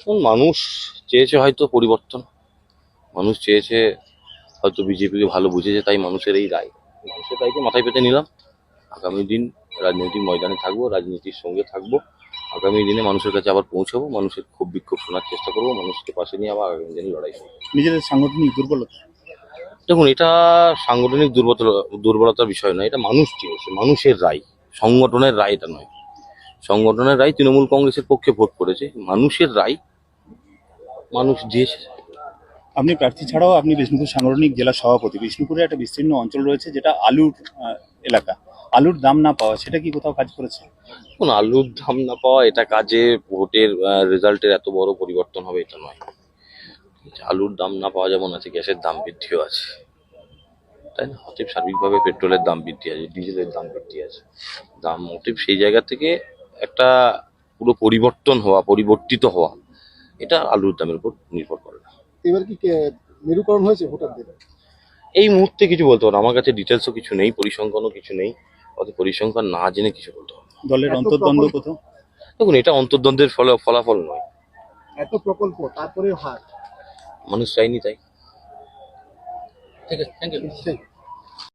এখন মানুষ চেয়েছে হয়তো পরিবর্তন, মানুষ চেয়েছে হয়তো বিজেপিকে ভালো বুঝেছে, তাই মানুষের এই রায়, মানুষের রায়কে মাথায় পেতে নিলাম। আগামী দিন রাজনৈতিক ময়দানে থাকবো, রাজনীতির সঙ্গে থাকবো। আগামী দিনে মানুষের কাছে আবার পৌঁছাবো, মানুষের ক্ষোভ বিক্ষোভ শোনার চেষ্টা করবো, মানুষকে পাশে নিয়ে আবার আগামী দিনে লড়াই করবো। নিজেদের সাংগঠনিক দুর্বলতা। দেখুন, এটা সাংগঠনিক দুর্বলতার বিষয় নয়, এটা মানুষ চেয়েছে, মানুষের রায়, সংগঠনের রায় এটা নয়। সংগঠনের রায় তৃণমূল কংগ্রেসের পক্ষে ভোট করেছে, মানুষের রায় মানুষ দিয়েছে। আপনি প্রার্থী ছাড়াও আপনি বিষ্ণুপুর সাংগঠনিক জেলা সভাপতি। বিষ্ণুপুরে একটা বিস্তীর্ণ অঞ্চল রয়েছে যেটা আলুর এলাকা। আলুর দাম না পাওয়া, সেটা কি কোথাও কাজ করেছে? কোন আলুর দাম না পাওয়া এটা কাজে ভোটের রেজাল্টের এত বড় পরিবর্তন হবে এটা নয়। আলুর দাম না পাওয়া যেমন আছে, গ্যাসের দাম বৃদ্ধিও আছে, তাই না? অতএব সার্বিকভাবে পেট্রোলের দাম বৃদ্ধি আছে, ডিজেলের দাম বৃদ্ধি আছে, দাম অতএব সেই জায়গা থেকে একটা পুরো পরিবর্তন হওয়া, পরিবর্তিত হওয়া, এটা আলুর দামের উপর নির্ভর করে না। এবার কি মেরুকরণ হয়েছে ভোটারদের? এই মুহূর্তে কিছু বলতে পারবো না, আমার কাছে ডিটেলসও কিছু নেই, পরিসংখ্যানও কিছু নেই, অত পরিসংখ্যান না জেনে কিছু বলতে হবে না। দলের অন্তর্দ্বন্দ্ব কোথাও? দেখুন, এটা অন্তর্দ্বন্দ্বের ফলাফল নয়, এত প্রকল্প তারপরে হার। মানুষ চাইনি তাই। ঠিক আছে, থ্যাংক ইউ।